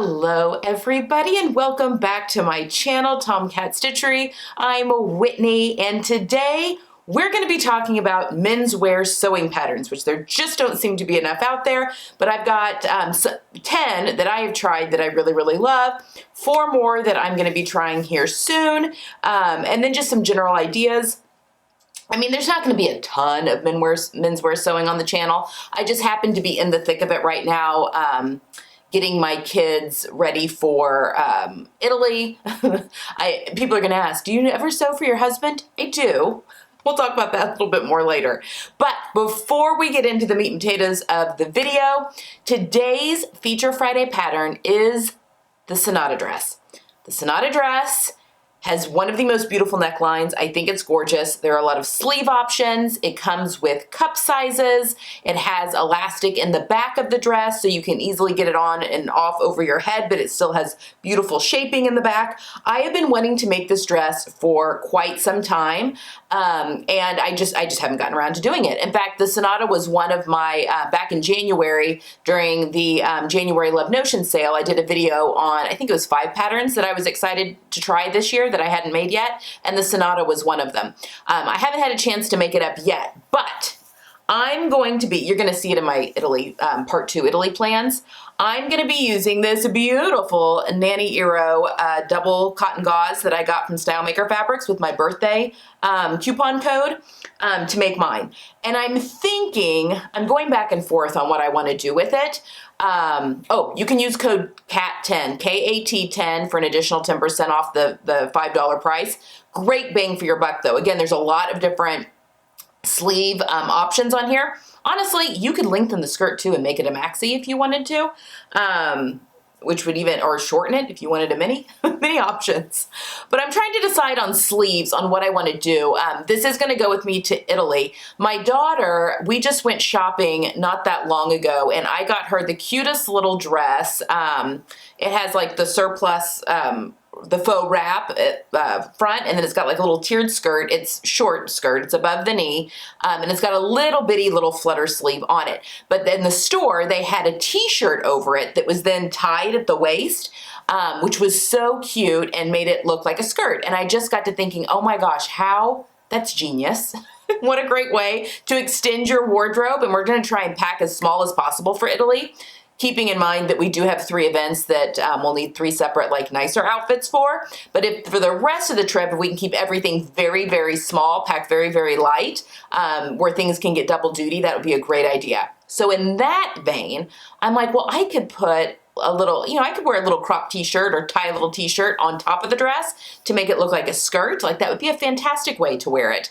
Hello everybody and welcome back to my channel, Tomcat Stitchery. I'm Whitney and today we're going to be talking about menswear sewing patterns, which there just don't seem to be enough out there, but I've got 10 that I have tried that I really love, 4 more that I'm going to be trying here soon, and then just some general ideas. I mean, there's not going to be a ton of menswear sewing on the channel. I just happen to be in the thick of it right now, getting my kids ready for Italy. People are going to ask, do you ever sew for your husband? I do. We'll talk about that a little bit more later. But before we get into the meat and potatoes of the video, today's Feature Friday pattern is the Sonata Dress. The Sonata Dress has one of the most beautiful necklines. I think it's gorgeous. There are a lot of sleeve options. It comes with cup sizes. It has elastic in the back of the dress so you can easily get it on and off over your head, but it still has beautiful shaping in the back. I have been wanting to make this dress for quite some time, and I just haven't gotten around to doing it. In fact, the Sonata was one of my, back in January during the January Love Notion sale, I did a video on, I think it was 5 patterns that I was excited to try this year that I hadn't made yet, and the Sonata was one of them. I haven't had a chance to make it up yet, but I'm going to be, you're going to see it in my Italy, part 2 Italy plans. I'm going to be using this beautiful Nanny Eero double cotton gauze that I got from Style Maker Fabrics with my birthday coupon code to make mine. And I'm thinking, I'm going back and forth on what I want to do with it. Oh, you can use code CAT10, K-A-T 10 for an additional 10% off the $5 price. Great bang for your buck though. Again, there's a lot of different sleeve options on here. Honestly, you could lengthen the skirt too and make it a maxi if you wanted to, which would even, or shorten it if you wanted a mini, many options. But I'm trying to decide on sleeves, on what I want to do. This is going to go with me to Italy. My daughter, we just went shopping not that long ago, and I got her the cutest little dress. It has like the surplus, the faux wrap front, and then it's got like a little tiered skirt. It's short skirt, it's above the knee, and it's got a little bitty little flutter sleeve on it. But then the store, they had a t-shirt over it that was then tied at the waist, which was so cute and made it look like a skirt. And I just got to thinking, oh my gosh, that's genius. What a great way to extend your wardrobe. And we're gonna try and pack as small as possible for Italy, keeping in mind that we do have 3 events that we'll need 3 separate, like, nicer outfits for. But if for the rest of the trip, if we can keep everything very small, packed very light, where things can get double duty, that would be a great idea. So in that vein, I'm like, well, I could put a little, I could wear a little crop t-shirt or tie a little t-shirt on top of the dress to make it look like a skirt. Like, that would be a fantastic way to wear it.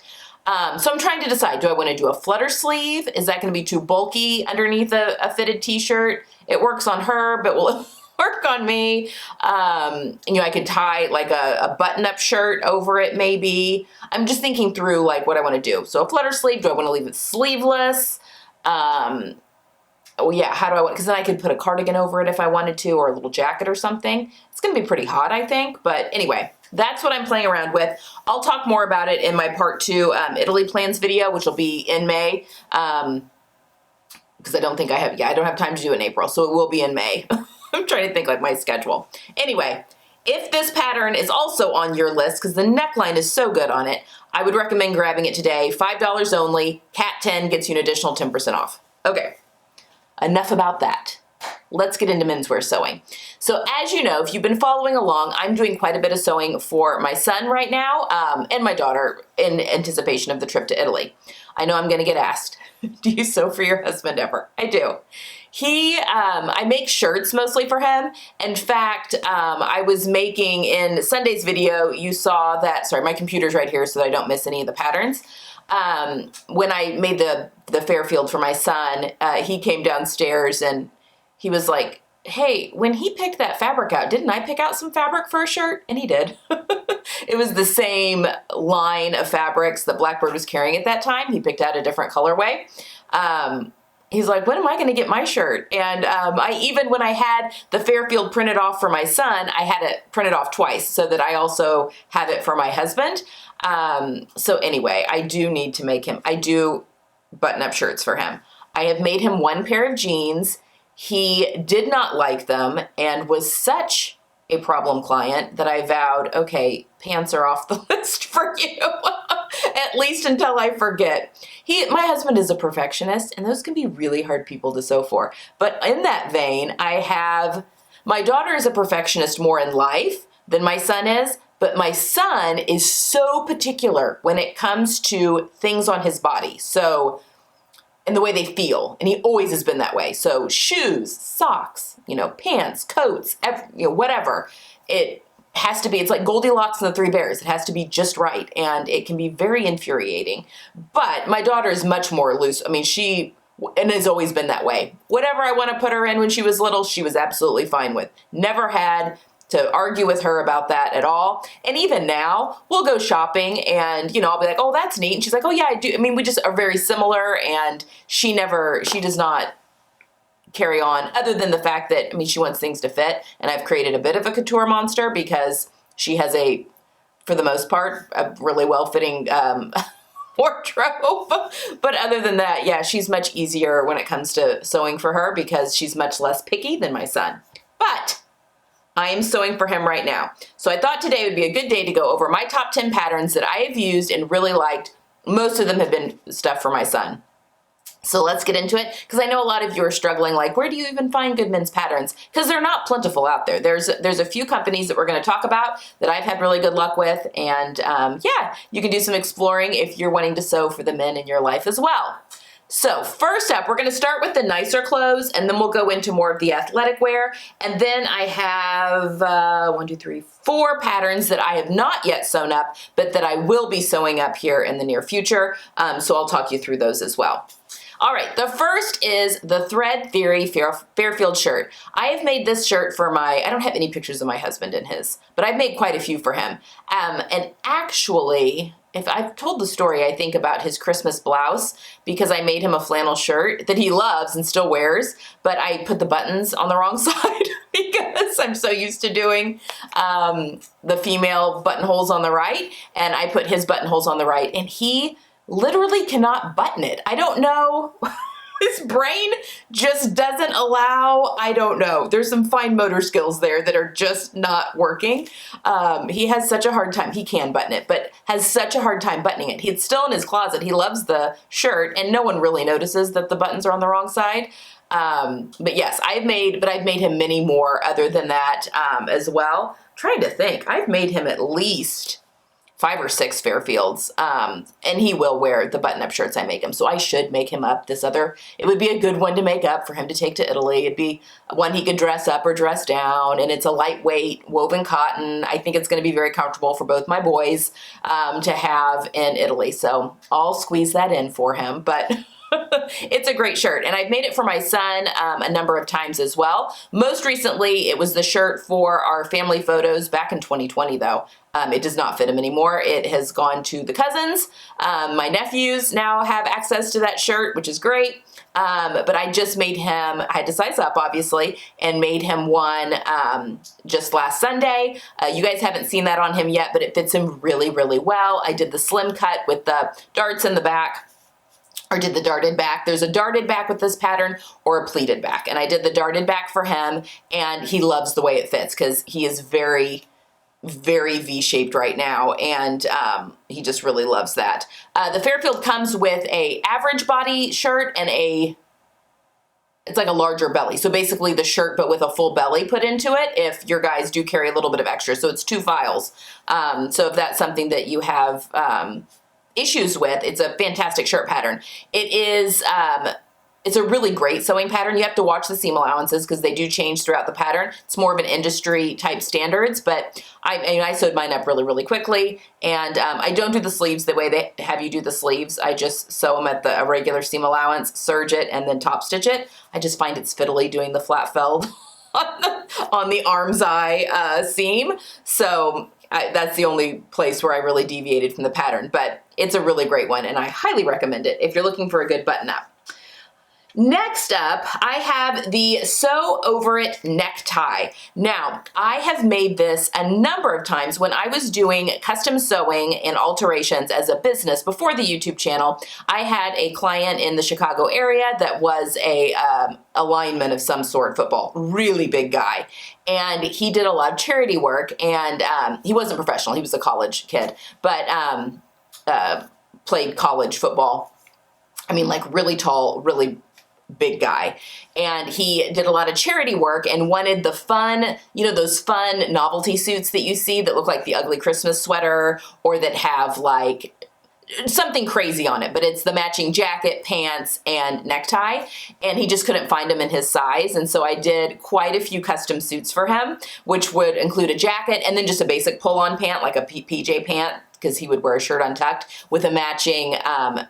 So I'm trying to decide, do I want to do a flutter sleeve? Is that going to be too bulky underneath a fitted t-shirt? It works on her, but will work on me. I could tie like a button-up shirt over it maybe. I'm just thinking through like what I want to do. So a flutter sleeve, do I want to leave it sleeveless? Oh yeah, how do I want, because then I could put a cardigan over it if I wanted to, or a little jacket or something. It's going to be pretty hot, I think, but anyway. That's what I'm playing around with. I'll talk more about it in my part 2 Italy plans video, which will be in May. Because I don't think I don't have time to do it in April, so it will be in May. I'm trying to think like my schedule. Anyway, if this pattern is also on your list, because the neckline is so good on it, I would recommend grabbing it today. $5 only. CAT10 gets you an additional 10% off. Okay, enough about that. Let's get into menswear sewing. So as you know, if you've been following along, I'm doing quite a bit of sewing for my son right now, and my daughter in anticipation of the trip to Italy. I know I'm going to get asked, do you sew for your husband ever? I do. I make shirts mostly for him. In fact, I was making, in Sunday's video, you saw that, sorry, my computer's right here so that I don't miss any of the patterns. When I made the Fairfield for my son, he came downstairs and he was like, hey, when he picked that fabric out, didn't I pick out some fabric for a shirt? And he did. It was the same line of fabrics that Blackbird was carrying at that time. He picked out a different colorway. He's like, when am I going to get my shirt? And when I had the Fairfield printed off for my son, I had it printed off twice so that I also have it for my husband. So anyway, I do need to make him, I do button-up shirts for him. I have made him 1 pair of jeans. he did not like them and was such a problem client that I vowed, okay, pants are off the list for you, at least until I forget. My husband is a perfectionist, and those can be really hard people to sew for. But in that vein, my daughter is a perfectionist more in life than my son is, but my son is so particular when it comes to things on his body. So, and the way they feel, and he always has been that way. So shoes, socks, pants, coats, whatever. It has to be, it's like Goldilocks and the Three Bears. It has to be just right, and it can be very infuriating. But my daughter is much more loose. I mean, and has always been that way. Whatever I want to put her in when she was little, she was absolutely fine with. Never had to argue with her about that at all. And even now, we'll go shopping and, I'll be like, oh, that's neat. And she's like, oh yeah, I do. I mean, we just are very similar, and she does not carry on, other than the fact that, she wants things to fit, and I've created a bit of a couture monster because she has for the most part, a really well-fitting wardrobe. But other than that, yeah, she's much easier when it comes to sewing for her because she's much less picky than my son. But I am sewing for him right now. So I thought today would be a good day to go over my top 10 patterns that I have used and really liked. Most of them have been stuff for my son. So let's get into it, because I know a lot of you are struggling, like, where do you even find good men's patterns? Because they're not plentiful out there. There's a few companies that we're going to talk about that I've had really good luck with, and yeah, you can do some exploring if you're wanting to sew for the men in your life as well. So first up, we're going to start with the nicer clothes, and then we'll go into more of the athletic wear. And then I have 4 patterns that I have not yet sewn up, but that I will be sewing up here in the near future. So I'll talk you through those as well. All right, the first is the Thread Theory Fairfield shirt. I have made this shirt for I don't have any pictures of my husband in his, but I've made quite a few for him. And actually, if I've told the story, I think, about his Christmas blouse, because I made him a flannel shirt that he loves and still wears, but I put the buttons on the wrong side because I'm so used to doing the female buttonholes on the right, and I put his buttonholes on the right, and he literally cannot button it. I don't know. His brain just doesn't allow, I don't know. There's some fine motor skills there that are just not working. He has such a hard time. He can button it, but has such a hard time buttoning it. It's still in his closet. He loves the shirt, and no one really notices that the buttons are on the wrong side. But yes, I've made him many more other than that as well. I'm trying to think. I've made him at least 5 or 6 Fairfields, and he will wear the button-up shirts I make him, so I should make him up it would be a good one to make up for him to take to Italy. It'd be one he could dress up or dress down, and it's a lightweight woven cotton. I think it's going to be very comfortable for both my boys to have in Italy, so I'll squeeze that in for him, but it's a great shirt, and I've made it for my son a number of times as well. Most recently, it was the shirt for our family photos back in 2020, though. It does not fit him anymore. It has gone to the cousins. My nephews now have access to that shirt, which is great. But I just made him, I had to size up, obviously, and made him one just last Sunday. You guys haven't seen that on him yet, but it fits him really, really well. I did the slim cut with the darts in the back, or did the darted back. There's a darted back with this pattern or a pleated back. And I did the darted back for him, and he loves the way it fits because he is very, very V-shaped right now, and he just really loves that. The Fairfield comes with a average body shirt and it's like a larger belly. So basically the shirt, but with a full belly put into it, if your guys do carry a little bit of extra. So it's 2 files. So if that's something that you have issues with, it's a fantastic shirt pattern. It is, it's a really great sewing pattern. You have to watch the seam allowances because they do change throughout the pattern. It's more of an industry type standards, but I sewed mine up really, really quickly. And I don't do the sleeves the way they have you do the sleeves. I just sew them at a regular seam allowance, serge it, and then top stitch it. I just find it's fiddly doing the flat felled on the arm's eye seam. So that's the only place where I really deviated from the pattern, but it's a really great one, and I highly recommend it if you're looking for a good button-up. Next up, I have the Sew Over It necktie. Now, I have made this a number of times when I was doing custom sewing and alterations as a business before the YouTube channel. I had a client in the Chicago area that was a lineman of some sort, football, really big guy. And he did a lot of charity work, and he wasn't professional, he was a college kid, but played college football. I mean, like really tall, really big guy. And he did a lot of charity work and wanted the fun, you know, those fun novelty suits that you see that look like the ugly Christmas sweater or that have like something crazy on it, but it's the matching jacket, pants, and necktie, and he just couldn't find them in his size. And so I did quite a few custom suits for him, which would include a jacket and then just a basic pull-on pant, like a PJ pant, because he would wear a shirt untucked with a matching,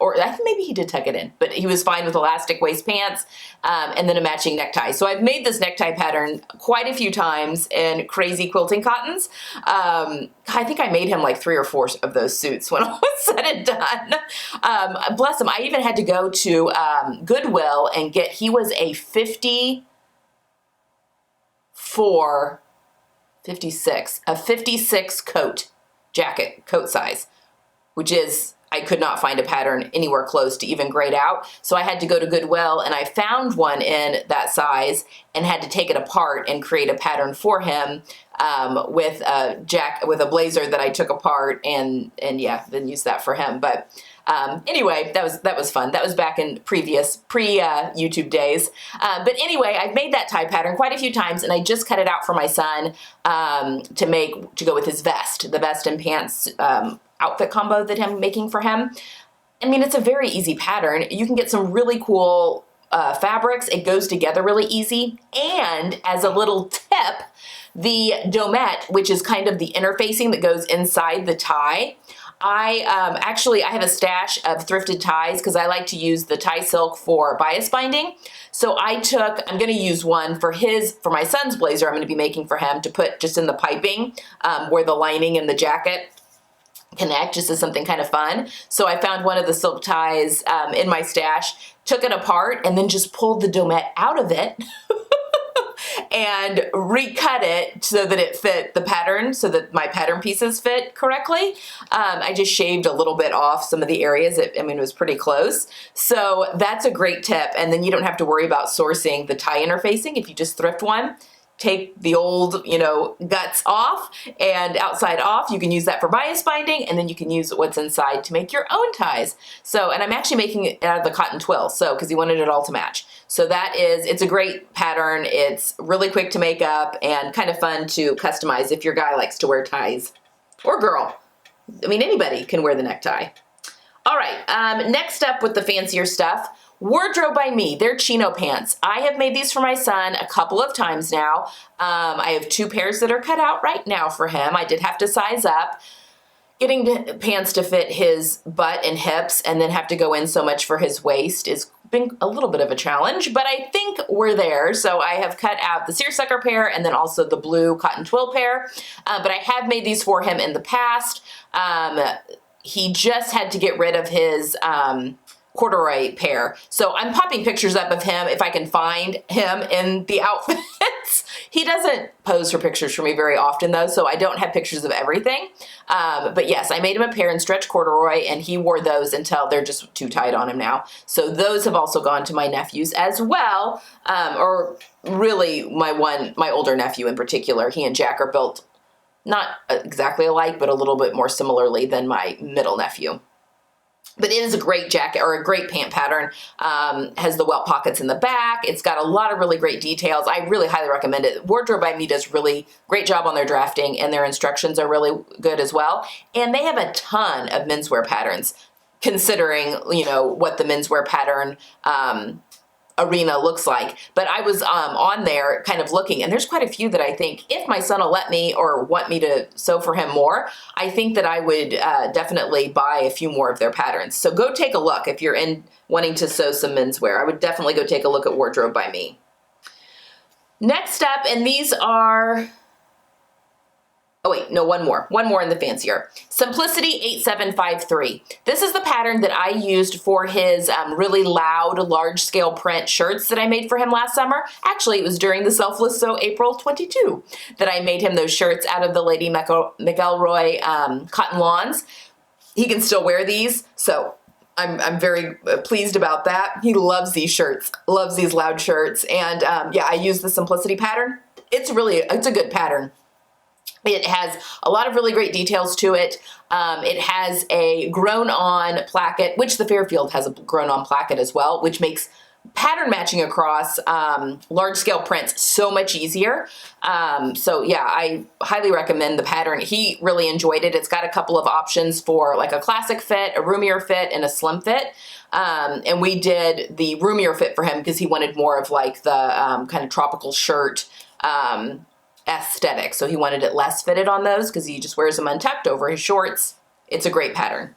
or I think maybe he did tuck it in, but he was fine with elastic waist pants, and then a matching necktie. So I've made this necktie pattern quite a few times in crazy quilting cottons. I think I made him like 3 or 4 of those suits when all was said and done. Bless him. I even had to go to Goodwill and get, he was a 56, a 56 coat size, which is, I could not find a pattern anywhere close to even grayed out. So I had to go to Goodwill and I found one in that size and had to take it apart and create a pattern for him with a blazer that I took apart and yeah, then use that for him. But anyway, that was fun. That was back in pre-YouTube days. But anyway, I've made that tie pattern quite a few times, and I just cut it out for my son to go with his vest, the vest and pants outfit combo that I'm making for him. I mean, it's a very easy pattern. You can get some really cool fabrics. It goes together really easy. And as a little tip, the domette, which is kind of the interfacing that goes inside the tie, I have a stash of thrifted ties because I like to use the tie silk for bias binding. So I'm going to use one for my son's blazer I'm going to be making for him to put just in the piping where the lining and the jacket connect, just as something kind of fun. So I found one of the silk ties in my stash, took it apart, and then just pulled the domette out of it and recut it so that it fit the pattern, so that my pattern pieces fit correctly. I just shaved a little bit off some of the areas. It was pretty close. So that's a great tip. And then you don't have to worry about sourcing the tie interfacing. If you just thrift one, take the old, guts off and outside off. You can use that for bias binding, and then you can use what's inside to make your own ties. So, and I'm actually making it out of the cotton twill, because he wanted it all to match. So it's a great pattern. It's really quick to make up and kind of fun to customize if your guy likes to wear ties, or girl. I mean, anybody can wear the necktie. All right, next up with the fancier stuff, Wardrobe by Me, they're Chino pants. I have made these for my son a couple of times now. I have 2 pairs that are cut out right now for him. I did have to size up. Getting pants to fit his butt and hips and then have to go in so much for his waist has been a little bit of a challenge, but I think we're there. So I have cut out the seersucker pair and then also the blue cotton twill pair, but I have made these for him in the past. He just had to get rid of his corduroy pair. So I'm popping pictures up of him if I can find him in the outfits. He doesn't pose for pictures for me very often though, so I don't have pictures of everything. But yes, I made him a pair in stretch corduroy and he wore those until they're just too tight on him now. So those have also gone to my nephews as well, or really my older nephew in particular. He and Jack are built not exactly alike, but a little bit more similarly than my middle nephew. But it is a great jacket or a great pant pattern. Has the welt pockets in the back. It's got a lot of really great details. I really highly recommend it. Wardrobe by Me does really great job on their drafting, and their instructions are really good as well. And they have a ton of menswear patterns, considering what the menswear pattern arena looks like. But I was on there kind of looking, and there's quite a few that I think if my son will let me or want me to sew for him more, I think that I would definitely buy a few more of their patterns. So go take a look if you're wanting to sew some menswear. I would definitely go take a look at Wardrobe by Me. Next up, and these are Oh wait, no, one more in the fancier. Simplicity 8753. This is the pattern that I used for his really loud, large scale print shirts that I made for him last summer. Actually, it was during the Selfless Sew April 22 that I made him those shirts out of the Lady McElroy cotton lawns. He can still wear these, so I'm very pleased about that. He loves these shirts, loves these loud shirts, and yeah, I use the Simplicity pattern. It's a good pattern. It has a lot of really great details to it. It has a grown-on placket, which the Fairfield has a grown-on placket as well, which makes pattern matching across large-scale prints so much easier. So yeah, I highly recommend the pattern. He really enjoyed it. It's got a couple of options for like a classic fit, a roomier fit, and a slim fit. And we did the roomier fit for him because he wanted more of like the kind of tropical shirt aesthetic. So he wanted it less fitted on those because he just wears them untucked over his shorts. It's a great pattern.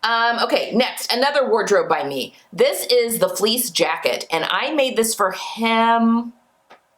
Okay, next, another wardrobe by me. This is the Fleece Jacket, and I made this for him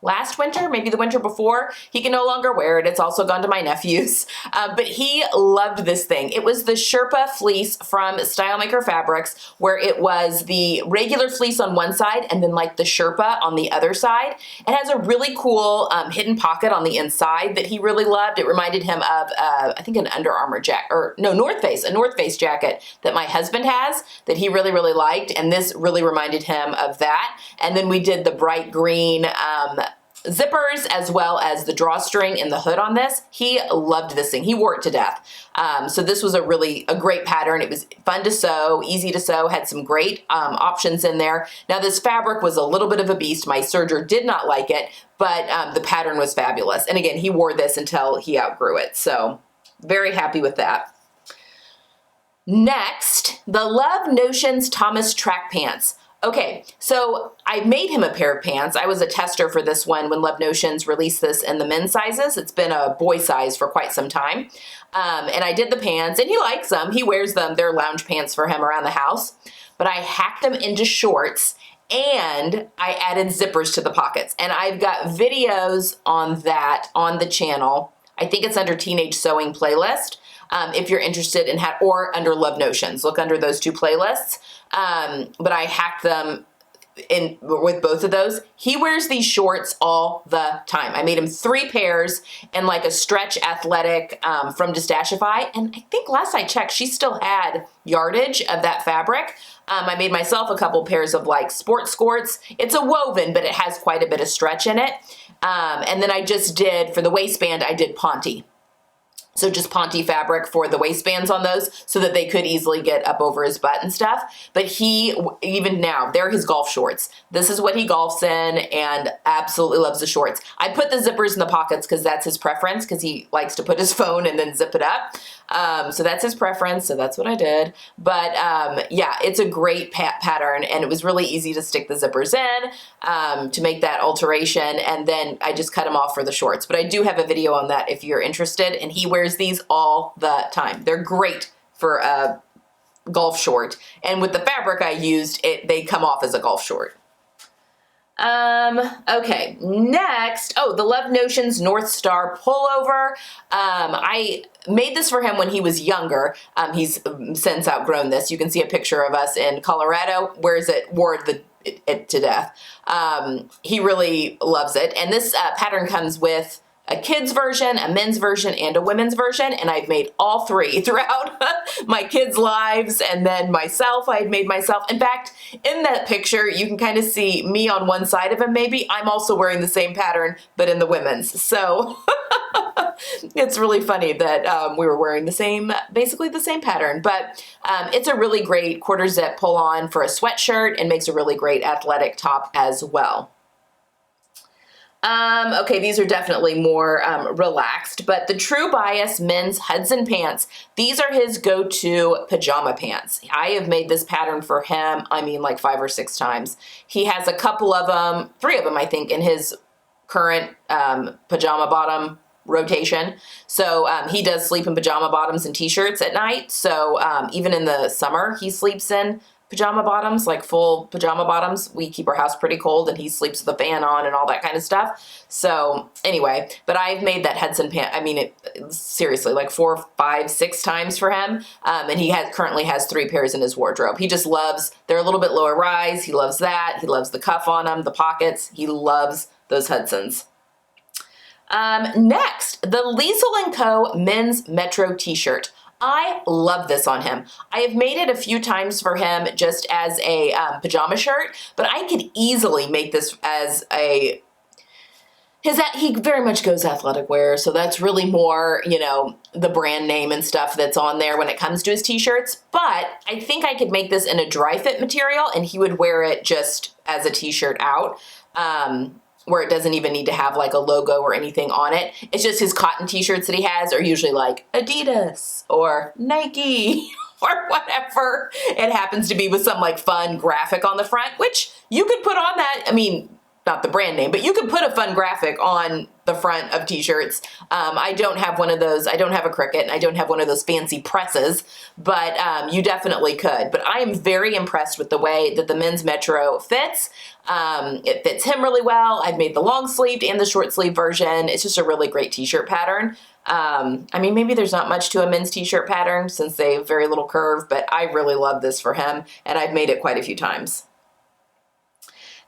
last winter, maybe the winter before. He can no longer wear it. It's also gone to my nephews, but he loved this thing. It was the Sherpa fleece from Stylemaker Fabrics, where it was the regular fleece on one side and then like the Sherpa on the other side. It has a really cool hidden pocket on the inside that he really loved. It reminded him of, I think an Under Armour jacket, or no, a North Face jacket that my husband has that he really, really liked. And this really reminded him of that. And then we did the bright green zippers as well as the drawstring and the hood on this. He loved this thing. He wore it to death. So this was a great pattern. It was fun to sew, easy to sew, had some great options in there. Now this fabric was a little bit of a beast. My serger did not like it, but the pattern was fabulous. And again, he wore this until he outgrew it. So very happy with that. Next, the Love Notions Thomas track pants. Okay, so I made him a pair of pants. I was a tester for this one when Love Notions released this in the men's sizes. It's been a boy size for quite some time. And I did the pants, and he likes them. He wears them. They're lounge pants for him around the house. But I hacked them into shorts, and I added zippers to the pockets. And I've got videos on that on the channel. I think it's under Teenage Sewing playlist. If you're interested in or under Love Notions, look under those two playlists. But I hacked them in with both of those. He wears these shorts all the time. I made him 3 pairs and like a stretch athletic from Distashify. And I think last I checked, she still had yardage of that fabric. I made myself a couple pairs of like sport skirts. It's a woven, but it has quite a bit of stretch in it. And then I just did, for the waistband, I did Ponte. So just Ponte fabric for the waistbands on those so that they could easily get up over his butt and stuff. But he, even now, they're his golf shorts. This is what he golfs in and absolutely loves the shorts. I put the zippers in the pockets because that's his preference, because he likes to put his phone and then zip it up. So that's his preference, so that's what I did. But yeah, it's a great pattern, and it was really easy to stick the zippers in to make that alteration, and then I just cut them off for the shorts. But I do have a video on that if you're interested, and he wears these all the time. They're great for a golf short, and with the fabric I used, they come off as a golf short. Okay, next, the Love Notions North Star Pullover. I made this for him when he was younger. He's since outgrown this. You can see a picture of us in Colorado, wore it to death. He really loves it. And this pattern comes with a kid's version, a men's version, and a women's version, and I've made all 3 throughout my kids' lives, and then myself, I've made myself. In fact, in that picture, you can kind of see me on one side of him maybe. I'm also wearing the same pattern, but in the women's. So it's really funny that we were wearing basically the same pattern, but it's a really great quarter zip pull on for a sweatshirt and makes a really great athletic top as well. Okay, these are definitely more relaxed, but the True Bias men's Hudson pants, these are his go-to pajama pants. I have made this pattern for him, I mean, like 5 or 6 times. He has a couple of them, 3 of them, I think, in his current pajama bottom rotation. So he does sleep in pajama bottoms and t-shirts at night. So even in the summer, he sleeps in pajama bottoms, like full pajama bottoms. We keep our house pretty cold and he sleeps with the fan on and all that kind of stuff. So anyway, but I've made that Hudson pant, I mean, seriously, like 4, 5, 6 times for him. And he currently has 3 pairs in his wardrobe. He just loves, they're a little bit lower rise. He loves that. He loves the cuff on them, the pockets. He loves those Hudsons. Next, the Liesel & Co. Men's Metro t-shirt. I love this on him. I have made it a few times for him just as a pajama shirt, but I could easily make this as a, he very much goes athletic wear, so that's really more, you know, the brand name and stuff that's on there when it comes to his t-shirts, but I think I could make this in a dry fit material and he would wear it just as a t-shirt out. Where it doesn't even need to have like a logo or anything on it. It's just his cotton t-shirts that he has are usually like Adidas or Nike or whatever it happens to be, with some like fun graphic on the front, which you could put on that. I mean, not the brand name, but you could put a fun graphic on the front of t-shirts. I don't have one of those. I don't have a Cricut and I don't have one of those fancy presses, but you definitely could. But I am very impressed with the way that the Men's Metro fits. It fits him really well. I've made the long sleeved and the short sleeve version. It's just a really great t-shirt pattern. I mean, maybe there's not much to a men's t-shirt pattern since they have very little curve, but I really love this for him and I've made it quite a few times.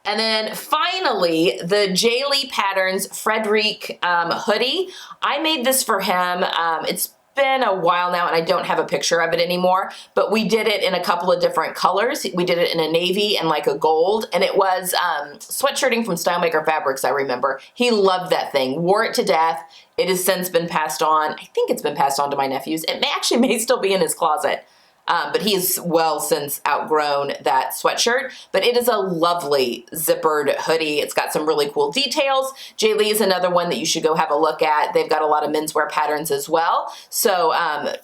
And then finally, the Lee Patterns Frederick hoodie. I made this for him. It's been a while now and I don't have a picture of it anymore, but we did it in a couple of different colors. We did it in a navy and like a gold, and it was sweatshirting from Stylemaker Fabrics, I remember. He loved that thing, wore it to death. It has since been passed on. I think it's been passed on to my nephews. It may still be in his closet. But he's well since outgrown that sweatshirt, but it is a lovely zippered hoodie. It's got some really cool details. Lee is another one that you should go have a look at. They've got a lot of menswear patterns as well. So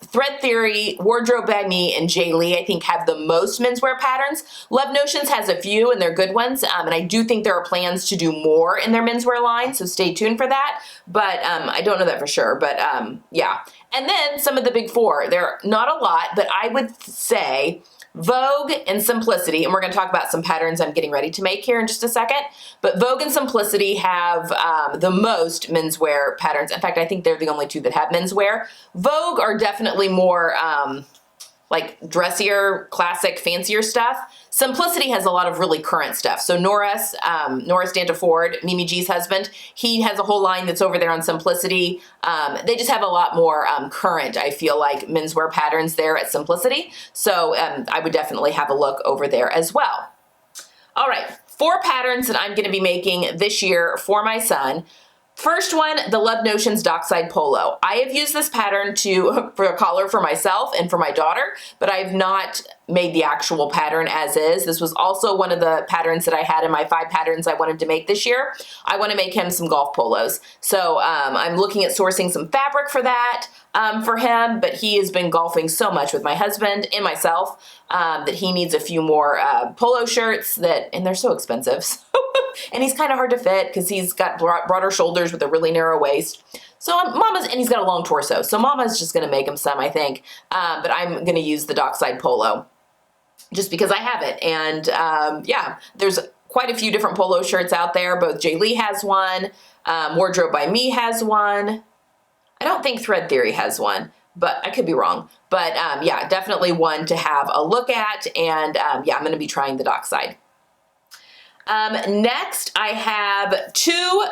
Thread Theory, Wardrobe by Me, and Lee, I think, have the most menswear patterns. Love Notions has a few and they're good ones. And I do think there are plans to do more in their menswear line, so stay tuned for that. But I don't know that for sure, but yeah. And then some of the big four. They're not a lot, but I would say Vogue and Simplicity, and we're going to talk about some patterns I'm getting ready to make here in just a second, but Vogue and Simplicity have the most menswear patterns. In fact, I think they're the only two that have menswear. Vogue are definitely more like dressier, classic, fancier stuff. Simplicity has a lot of really current stuff. So Norris Dantaford, Mimi G's husband, he has a whole line that's over there on Simplicity. They just have a lot more current, I feel like, menswear patterns there at Simplicity. So I would definitely have a look over there as well. All right, 4 patterns that I'm going to be making this year for my son. First one, the Love Notions Dockside Polo. I have used this pattern for a collar for myself and for my daughter, but I have not made the actual pattern as is. This was also one of the patterns that I had in my 5 patterns I wanted to make this year. I want to make him some golf polos. So I'm looking at sourcing some fabric for that for him, but he has been golfing so much with my husband and myself that he needs a few more polo shirts and they're so expensive. And he's kind of hard to fit because he's got broader shoulders with a really narrow waist. So and he's got a long torso. So Mama's just going to make him some, I think. But I'm going to use the Dockside Polo just because I have it. And yeah, there's quite a few different polo shirts out there. Both Lee has one. Wardrobe by Me has one. I don't think Thread Theory has one, but I could be wrong. But yeah, definitely one to have a look at. And yeah, I'm going to be trying the Dockside. Next, I have 2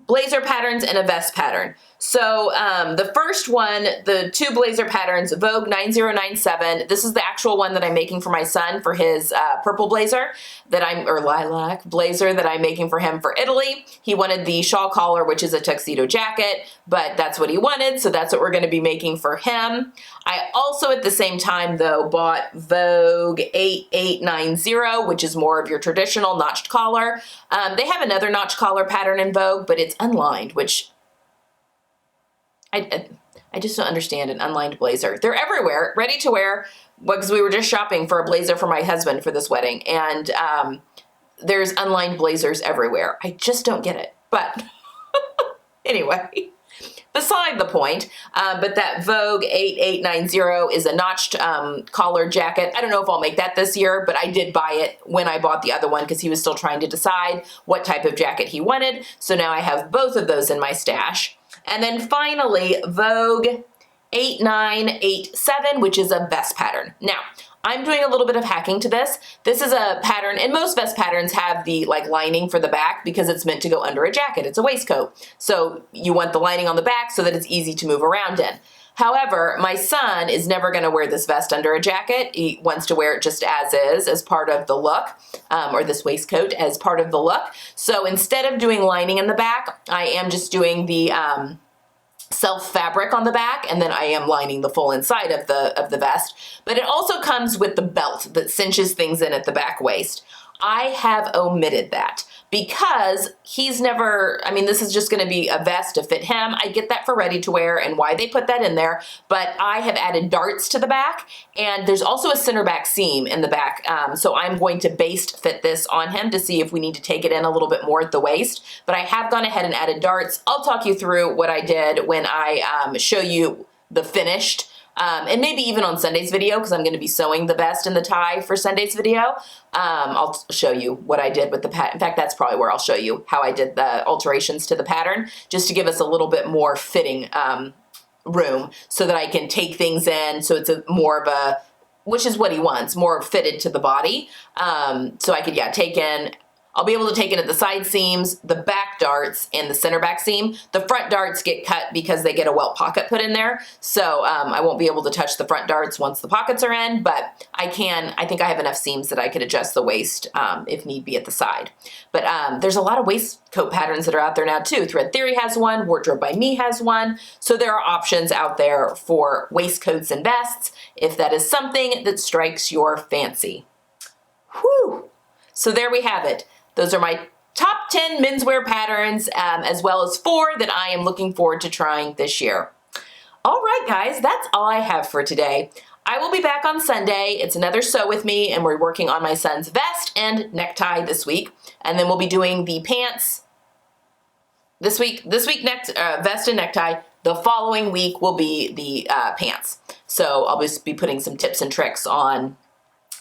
blazer patterns and a vest pattern. So the first one, the 2 blazer patterns, Vogue 9097. This is the actual one that I'm making for my son for his purple blazer or lilac blazer that I'm making for him for Italy. He wanted the shawl collar, which is a tuxedo jacket, but that's what he wanted, so that's what we're going to be making for him. I also at the same time though bought Vogue 8890, which is more of your traditional notched collar. They have another notched collar pattern in Vogue, but it's unlined, which I just don't understand an unlined blazer. They're everywhere, ready to wear, because we were just shopping for a blazer for my husband for this wedding, and there's unlined blazers everywhere. I just don't get it, but anyway. beside the point. But that Vogue 8890 is a notched collar jacket. I don't know if I'll make that this year, but I did buy it when I bought the other one because he was still trying to decide what type of jacket he wanted. So now I have both of those in my stash. And then finally, Vogue 8987, which is a vest pattern. Now, I'm doing a little bit of hacking to this. This is a pattern, and most vest patterns have the lining for the back because it's meant to go under a jacket. It's a waistcoat. So you want the lining on the back so that it's easy to move around in. However, my son is never gonna wear this vest under a jacket. He wants to wear it just as is, as part of the look, or this waistcoat as part of the look. So instead of doing lining in the back, I am just doing the self fabric on the back, and then I am lining the full inside of the vest. But it also comes with the belt that cinches things in at the back waist. I have omitted that because he's never, I mean, this is just gonna be a vest to fit him. I get that for ready to wear and why they put that in there, but I have added darts to the back, and there's also a center back seam in the back. So I'm going to baste fit this on him to see if we need to take it in a little bit more at the waist, but I have gone ahead and added darts. I'll talk you through what I did when I show you the finished, and maybe even on Sunday's video, because I'm going to be sewing the vest and the tie for Sunday's video. I'll show you what I did with the pattern. In fact, that's probably where I'll show you how I did the alterations to the pattern, just to give us a little bit more fitting room so that I can take things in, so it's more of a, which is what he wants, more fitted to the body. So I could, take in, I'll be able to take in at the side seams, the back darts, and the center back seam. The front darts get cut because they get a welt pocket put in there. So I won't be able to touch the front darts once the pockets are in, but I think I have enough seams that I could adjust the waist if need be at the side. But there's a lot of waistcoat patterns that are out there now too. Thread Theory has one, Wardrobe by Me has one. So there are options out there for waistcoats and vests if that is something that strikes your fancy. Whew! So there we have it. Those are my top 10 menswear patterns, as well as 4 that I am looking forward to trying this year. All right, guys, that's all I have for today. I will be back on Sunday. It's another Sew With Me, and we're working on my son's vest and necktie this week. And then we'll be doing the pants this week, next vest and necktie. The following week will be the pants. So I'll just be putting some tips and tricks on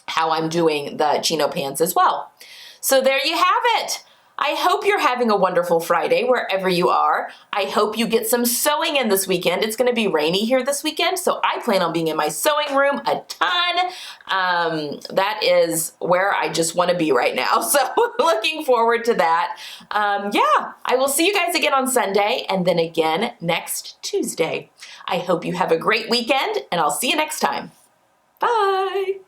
how I'm doing the Chino pants as well. So there you have it. I hope you're having a wonderful Friday wherever you are. I hope you get some sewing in this weekend. It's going to be rainy here this weekend, so I plan on being in my sewing room a ton. That is where I just want to be right now, so looking forward to that. I will see you guys again on Sunday and then again next Tuesday. I hope you have a great weekend, and I'll see you next time. Bye.